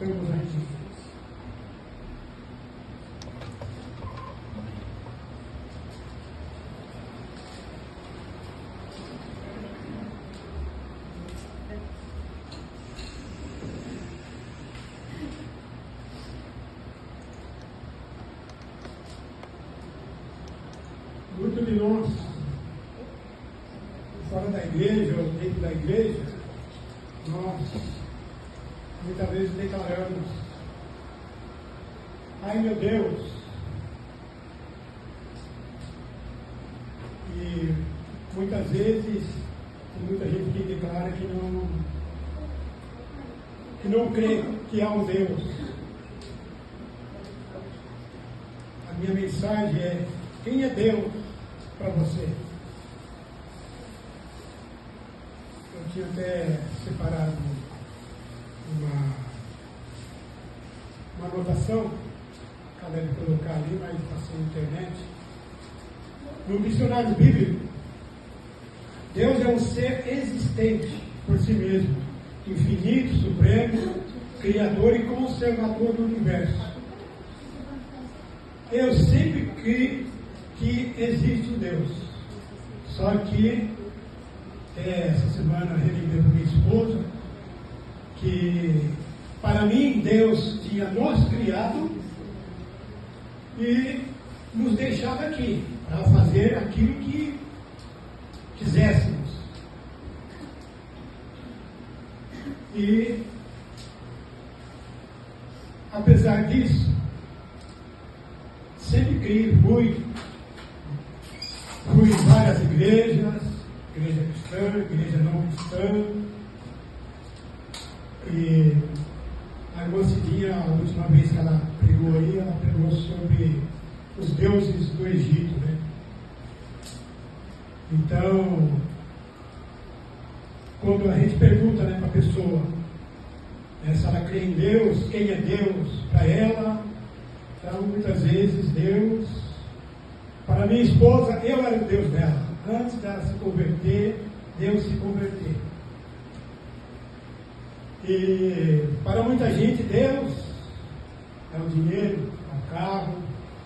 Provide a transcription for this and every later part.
Estamos aqui. Muitos de nós, fora da igreja ou dentro da igreja, nós muitas vezes declaramos: ai meu Deus, e muitas vezes tem muita gente que declara que não crê que há um Deus. A minha mensagem é: quem é Deus para você? Eu tinha até separado uma anotação, acabei de colocar ali, mas passei na internet. No dicionário bíblico, Deus é um ser existente por si mesmo, infinito, supremo, criador e conservador do universo. Eu sempre creio que existe um Deus. Só que essa semana eu relembrei para minha esposa que para mim Deus tinha nos criado e nos deixado aqui para fazer aquilo que quiséssemos. E apesar disso, sempre criei, fui em várias igrejas, igreja cristã, igreja não cristã. E a irmã Cidinha, a última vez que ela pregou aí, ela pregou sobre os deuses do Egito, né? Então, quando a gente pergunta, né, para a pessoa, se ela crê em Deus, quem é Deus para ela, então muitas vezes Deus, para minha esposa, eu era o Deus dela. Antes dela se converter, Deus se converteu. E para muita gente, Deus é o dinheiro, é o carro,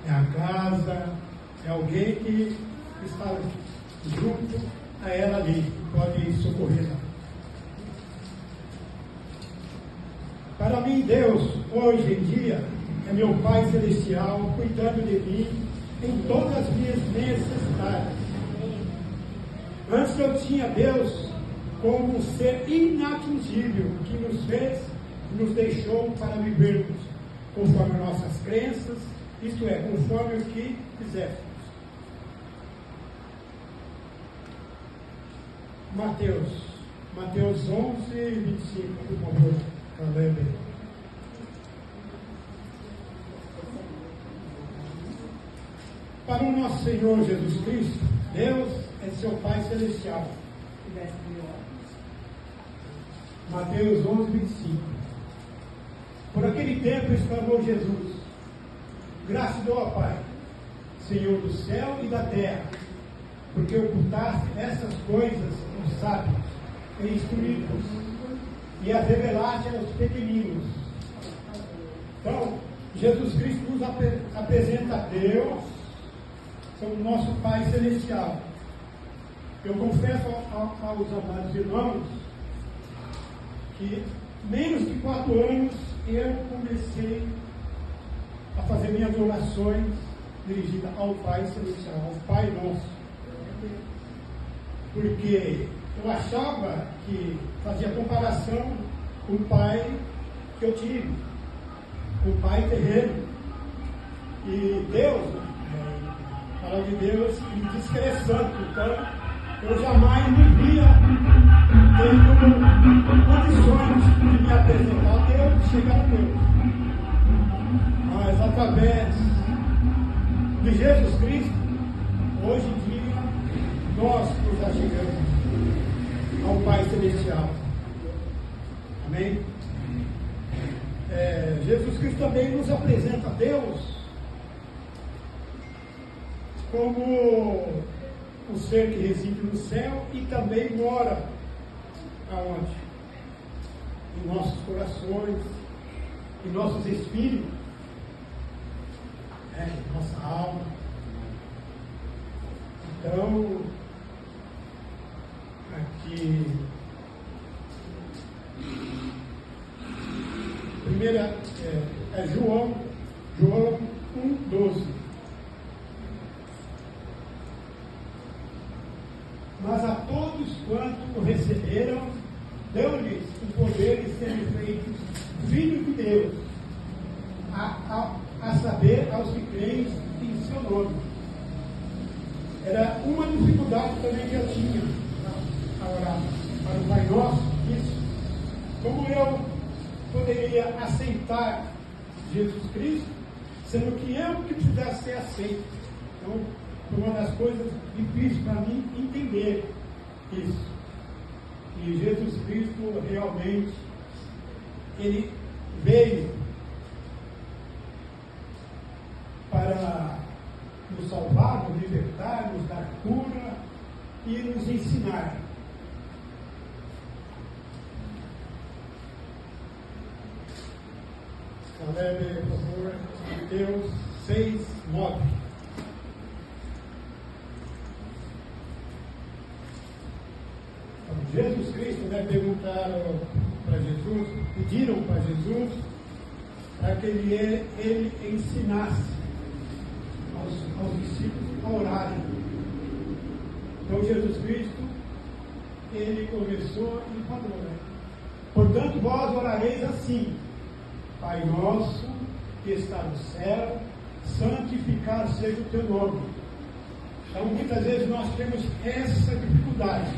é a casa, é alguém que está junto a ela ali, que pode socorrê-la. Para mim, Deus, hoje em dia, é meu Pai Celestial, cuidando de mim em todas as minhas necessidades. Antes eu tinha Deus como um ser inatingível, que nos fez e nos deixou para vivermos conforme nossas crenças, isto é, conforme o que quiséssemos. Mateus 11, 25, por favor, Caleb. Para o nosso Senhor Jesus Cristo, Deus é seu Pai Celestial. Mateus 11, 25. Por aquele tempo exclamou Jesus: graças dou ao Pai, Senhor do céu e da terra, porque ocultaste essas coisas aos sábios e instruídos, e as revelaste aos pequeninos. Então, Jesus Cristo nos apresenta a Deus como nosso Pai Celestial. Eu confesso aos amados irmãos que menos de 4 anos eu comecei a fazer minhas orações dirigidas ao Pai Celestial, ao Pai Nosso. Porque eu achava que fazia comparação com o Pai que eu tive, com o Pai terreno. E Deus, falar de Deus, me diz que Ele é santo. Então, eu jamais me via tendo condições de me apresentar a Deus, de chegar a Deus. Mas através de Jesus Cristo, hoje em dia, nós nos achegamos ao Pai Celestial. Amém? Jesus Cristo também nos apresenta a Deus como o ser que reside no céu e também mora aonde? Em nossos corações, em nossos espíritos, em nossa alma. Então, aqui, primeira é João 1,12. Mas a todos quanto o receberam, deu-lhes o poder de serem feitos filhos de Deus, a saber, aos que creem em seu nome. Era uma dificuldade também que eu tinha a orar para o Pai Nosso, isso. Como eu poderia aceitar Jesus Cristo, sendo que eu que precisasse ser aceito. Então, foi uma das coisas difíceis para mim entender isso. E Jesus Cristo realmente, Ele veio para nos salvar, nos libertar, nos dar cura e nos ensinar. Leve, por favor, Mateus 6, 9. Jesus Cristo, perguntaram para Jesus, pediram para Jesus para que ele ensinasse aos discípulos a orarem. Então Jesus Cristo, ele começou e falou, portanto vós orareis assim: Pai nosso que está no céu, santificado seja o teu nome. Então muitas vezes nós temos essa dificuldade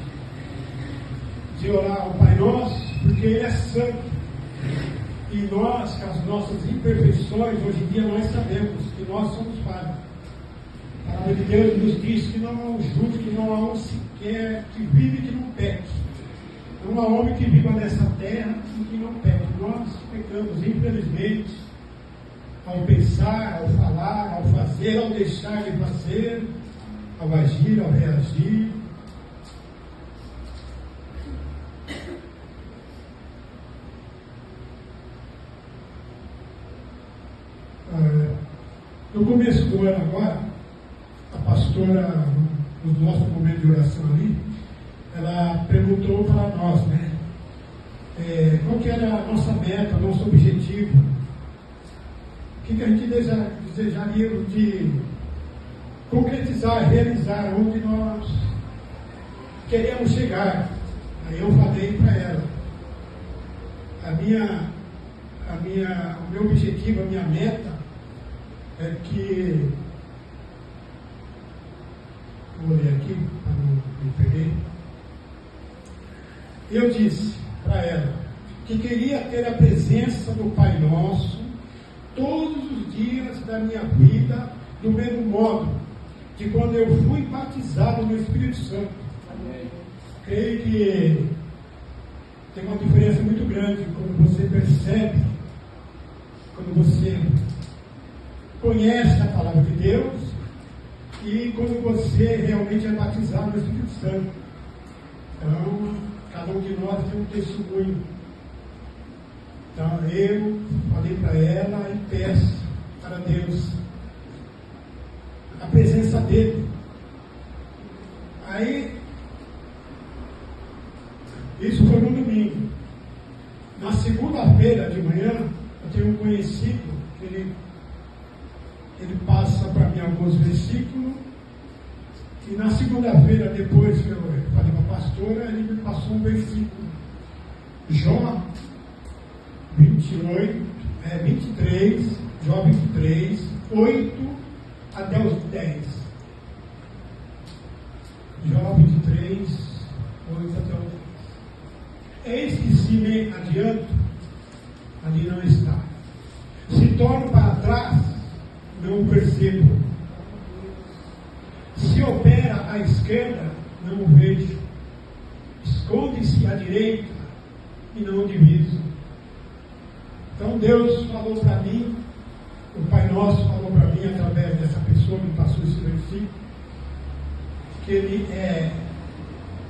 de orar ao Pai Nosso, porque Ele é santo. E nós, com as nossas imperfeições, hoje em dia nós sabemos que nós somos falhos. A palavra de Deus nos diz que não há um justo, que não há um sequer que vive que não peque. Não há homem que viva nessa terra e que não peque. Nós pecamos, infelizmente, ao pensar, ao falar, ao fazer, ao deixar de fazer, ao agir, ao reagir. No começo do ano agora, a pastora, no nosso momento de oração ali, ela perguntou para nós, qual que era a nossa meta, o nosso objetivo, o que a gente desejaria de concretizar, realizar, onde nós queremos chegar. Aí eu falei para ela, o meu objetivo, a minha meta, é que, vou ler aqui para não me perder. Eu disse para ela que queria ter a presença do Pai Nosso todos os dias da minha vida, do mesmo modo que quando eu fui batizado no Espírito Santo. Amém. Creio que tem uma diferença muito grande quando você percebe, quando você conhece a palavra de Deus e quando você realmente é batizado no Espírito Santo. Então, cada um de nós tem um testemunho. Então, eu falei para ela e peço para Deus a presença dele. Aí, isso foi no domingo. Na segunda-feira de manhã, eu tenho um conhecido que ele passa para mim alguns versículos, e na segunda-feira, depois que eu falei para a pastora, ele me passou um versículo, Jó 23, Jó 23, 8 até os 10. Jó 23, 8 até os 10. Eis que se me adianto, ali não está. Se torno para trás, não o percebo. Se opera à esquerda, não o vejo. Esconde-se à direita e não o diviso. Então Deus falou para mim, o Pai Nosso falou para mim através dessa pessoa que passou esse versículo, que Ele é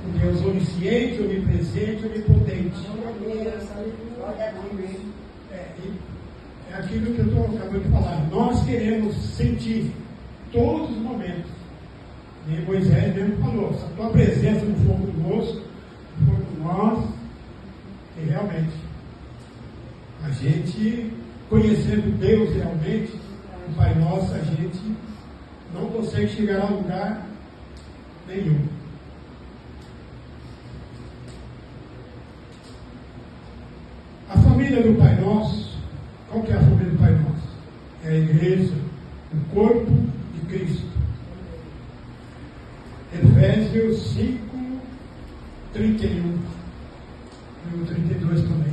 o Deus onisciente, onipresente, onipotente. aquilo que eu estou acabando de falar. Nós queremos sentir todos os momentos. E Moisés mesmo falou, essa tua presença no fogo do moço, no fogo de nós, e realmente, a gente, conhecendo Deus realmente, o Pai Nosso, a gente não consegue chegar a lugar nenhum. A família do Pai Nosso, qual que é a família do Pai Nosso? É a igreja, o corpo de Cristo. Efésios 5, 31 e o 32 também.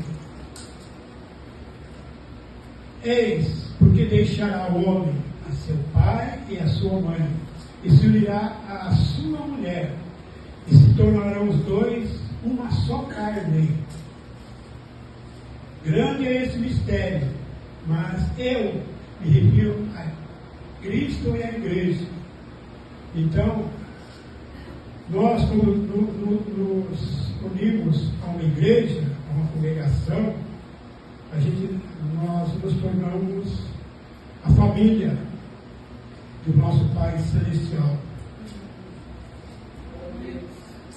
Eis, porque deixará o homem a seu pai e a sua mãe, e se unirá à sua mulher, e se tornarão os dois uma só carne. Grande é esse mistério, mas eu me refiro a Cristo e a igreja. Então, nós, quando nos unimos a uma igreja, a uma congregação, nós nos tornamos a família do nosso Pai Celestial.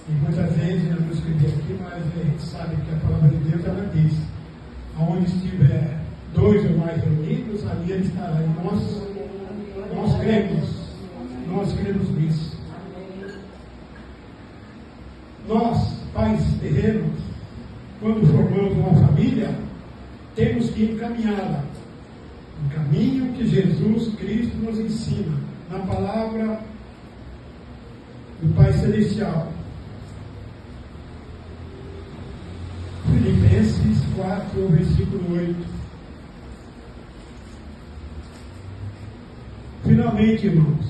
E muitas vezes, eu não escrevi aqui, mas a gente sabe que a palavra de Deus, ela diz: aonde estiver dois ou mais reunidos, ali ele estará. E nós cremos nisso. Nós, pais terrenos, quando formamos uma família, temos que encaminhá-la no caminho que Jesus Cristo nos ensina, na palavra do Pai Celestial. Filipenses 4, versículo 8. Finalmente, irmãos,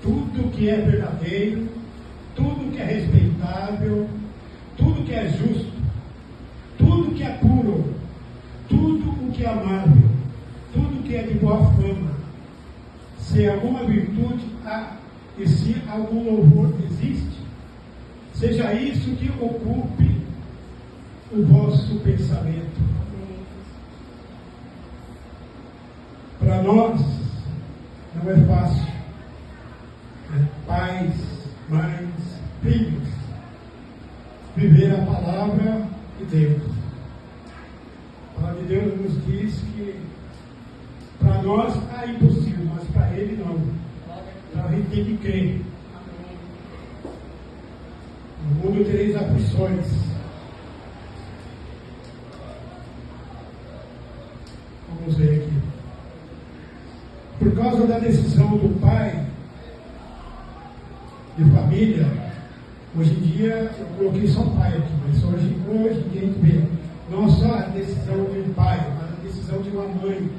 tudo que é verdadeiro, tudo que é respeitável, tudo que é justo, tudo que é puro, tudo o que é amável, tudo que é de boa fama, se alguma virtude há e se algum louvor existe, seja isso que ocupe o vosso pensamento. Para nós não é fácil, pais, mães, filhos, viver a palavra de Deus. A palavra de Deus nos diz que para nós é impossível, mas para Ele não. Então a gente tem que crer. No mundo tereis aflições. Vamos ver aqui. Por causa da decisão do pai de família, hoje em dia, eu coloquei só pai aqui, mas hoje em dia a gente vê, não só a decisão de um pai, mas a decisão de uma mãe,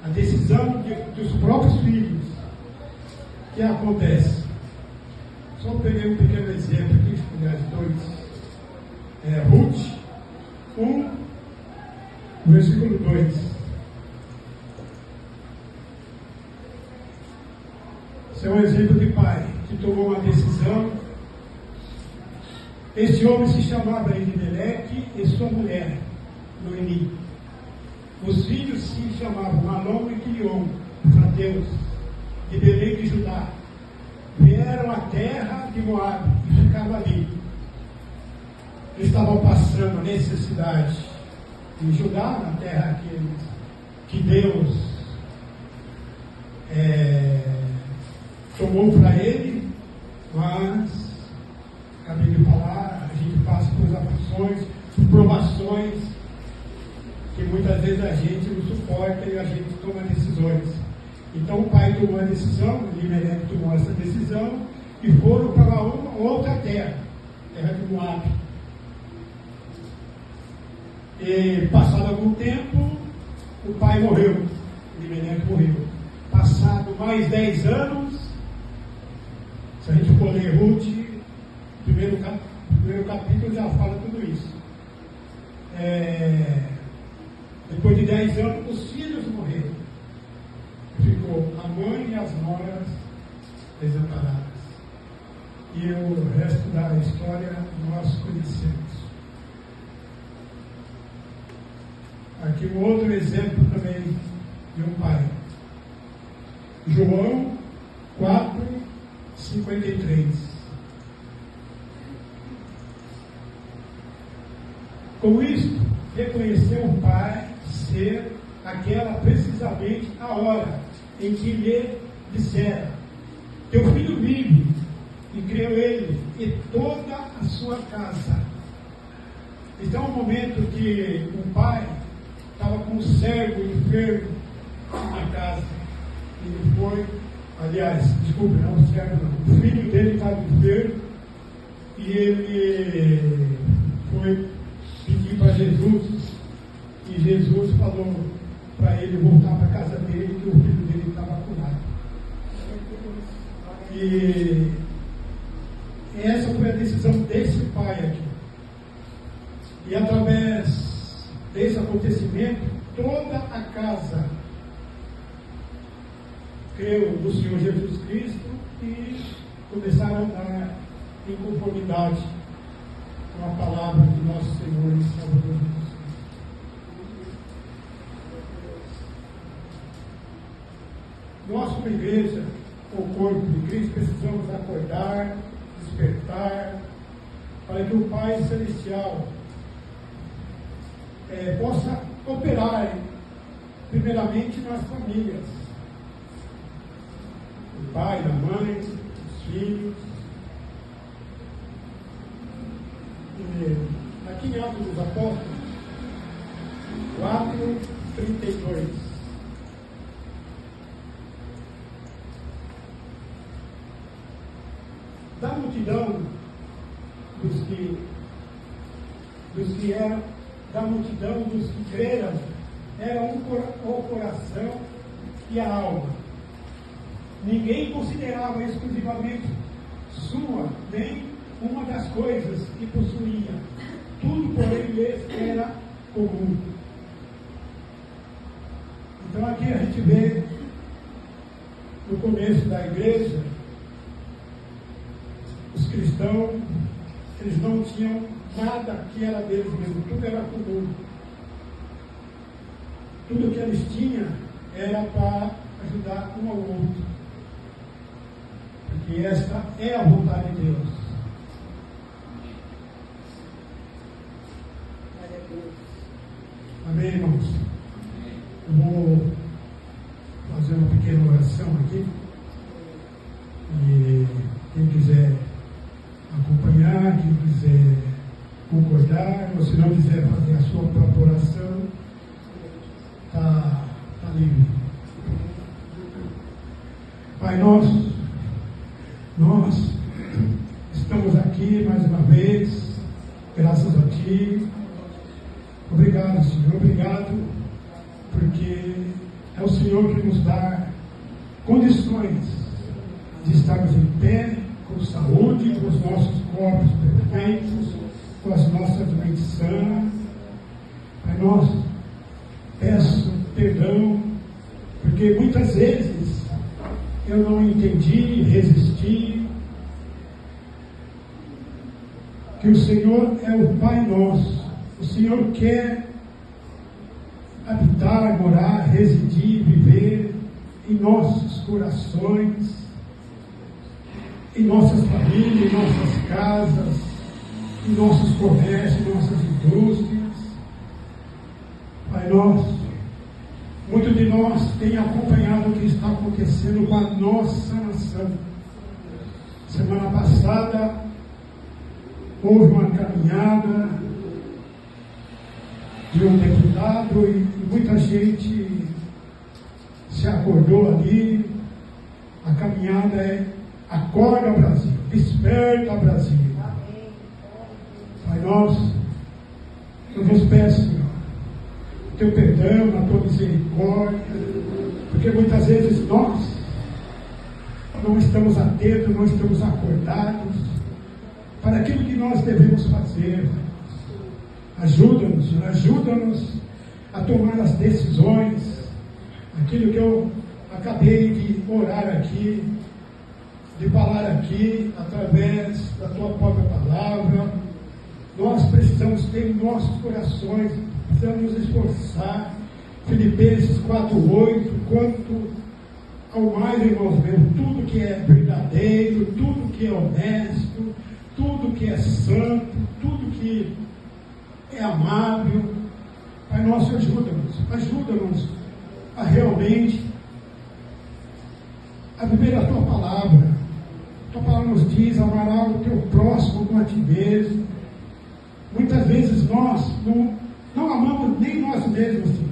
a decisão dos próprios filhos. O que acontece? Só peguei um pequeno exemplo aqui, aliás, dois. Ruth 1, versículo 2. Esse é um exemplo de pai que tomou uma decisão. Esse homem se chamava Elimelec e sua mulher, Noemi. Os filhos se chamavam Malom e Quilion, frateus, de Belém de Judá. Vieram à terra de Moabe e ficaram ali. Eles estavam passando necessidade em Judá, na terra que Deus tomou para ele, mas, acabei de falar, a gente passa por aflições, por provações, que muitas vezes a gente não suporta e a gente toma decisões. Então o pai tomou a decisão, o Elimelec tomou essa decisão e foram para uma outra terra, terra de Moabe. E passado algum tempo, o pai morreu, o Elimelec morreu. Passado mais 10 anos, se a gente for ler Ruth, primeiro capítulo já fala tudo isso. Depois de 10 anos, os filhos morreram. Ficou a mãe e as noras desamparadas. E o resto da história nós conhecemos. aqui um outro exemplo também de um pai. João 4:53. Com isto, reconheceu o Pai ser aquela precisamente a hora em que lhe dissera: teu filho vive. E creu ele e toda a sua casa. Então, um momento que o pai estava com um servo enfermo na casa. Ele foi, aliás, desculpe, não o servo não. O filho dele estava enfermo e ele foi pedir para Jesus. E Jesus falou para ele voltar para a casa dele, que o filho dele estava curado. E essa foi a decisão desse pai aqui. E através desse acontecimento, toda a casa creu no Senhor Jesus Cristo e começaram a andar em conformidade com a palavra do nosso Senhor e Salvador Jesus Cristo. Nós, como igreja, o corpo de Cristo, precisamos acordar, despertar, para que o Pai Celestial possa operar primeiramente nas famílias, o pai, a mãe, os filhos. Aqui em Atos dos Apóstolos 4:32. Da multidão da multidão dos que creram, era o coração e a alma. Ninguém considerava exclusivamente sua, nem uma das coisas que possuía. Tudo, porém, lhes era comum. Então aqui a gente vê, no começo da igreja, os cristãos, eles não tinham nada que era deles mesmo, tudo era comum. Tudo que eles tinham era para ajudar um ao outro. Porque esta é a vontade de Deus. Amém, irmãos? Eu vou fazer uma pequena oração aqui. E quem quiser acompanhar, quem quiser concordar, ou se não quiser fazer a sua própria oração, está livre. Pai nosso, nós estamos aqui mais uma vez, graças a Ti. Obrigado, Senhor, obrigado, porque é o Senhor que nos dá condições de estarmos em pé, com saúde, com os nossos corpos perfeitos, com as nossas mentes sãs. Pai nosso, peço perdão, porque muitas vezes eu não entendi, resisti, que o Senhor é o Pai nosso. O Senhor quer habitar, morar, residir, viver em nossos corações, em nossas famílias, em nossas casas, em nossos comércios, em nossas indústrias. Pai nosso, muito de nós tem acompanhado o que está acontecendo com a nossa nação. Semana passada houve uma caminhada de um deputado e muita gente se acordou ali. A caminhada é: acorda, Brasil, desperta, Brasil. Pai nosso, eu vos peço, Senhor, teu perdão, a tua misericórdia, porque muitas vezes nós não estamos atentos, não estamos acordados para aquilo que nós devemos fazer. Ajuda-nos, Senhor, ajuda-nos a tomar as decisões, aquilo que eu acabei de orar aqui, de falar aqui, através da tua própria palavra. Nós precisamos ter em nossos corações, precisamos nos esforçar, Filipenses 4:8, quanto ao mais, irmãos meus, tudo que é verdadeiro, tudo que é honesto, tudo que é santo, tudo que é amável. Pai nosso, ajuda-nos a realmente a viver a tua palavra. A tua palavra nos diz: amará o teu próximo como a ti mesmo. Muitas vezes nós não amamos nem nós mesmos, Senhor.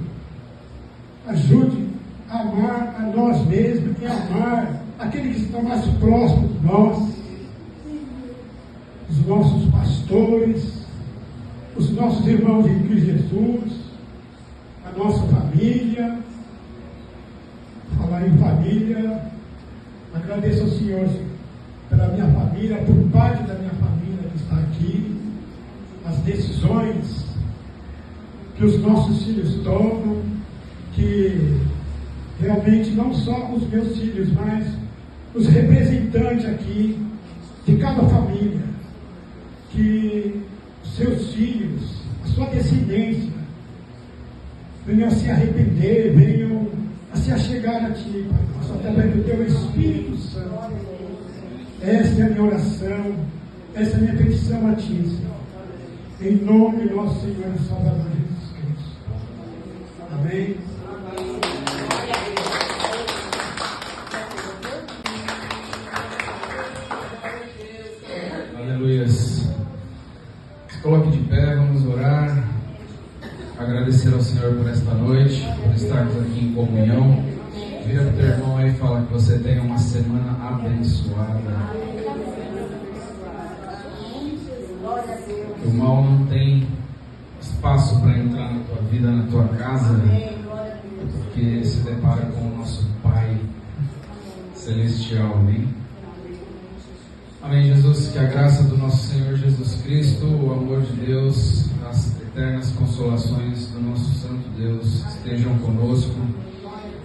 Ajude a amar a nós mesmos e amar aquele que está mais próximo de nós, os nossos pastores, os nossos irmãos em Cristo Jesus, a nossa família. Falar em família, agradeço ao Senhor pela minha família, por parte da minha família que está aqui, as decisões que os nossos filhos tomam, que realmente não só os meus filhos, mas os representantes aqui de cada família, que os seus filhos, a sua descendência, venham a se arrepender, venham a se achegar a Ti, Pai nosso, através do Teu Espírito Santo. Esta é a minha oração, esta é a minha petição a Ti, Senhor. Em nome do nosso Senhor e Salvador Jesus Cristo. Amém. Aleluias. Se coloque de pé, vamos orar. Agradecer ao Senhor por esta noite, por estarmos aqui em comunhão. Vira para o teu irmão aí e fala que você tenha uma semana abençoada. O mal não tem espaço para entrar na tua vida, na tua casa, porque se depara com o nosso Pai Celestial. Amém? Amém, Jesus. Que a graça do nosso Senhor Jesus Cristo, o amor de Deus, as eternas consolações do nosso Santo Deus estejam conosco,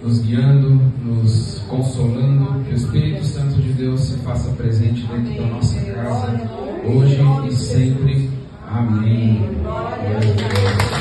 nos guiando, nos consolando. Que o Espírito Santo de Deus se faça presente dentro da nossa casa, hoje e sempre. Amém. Glória a Deus.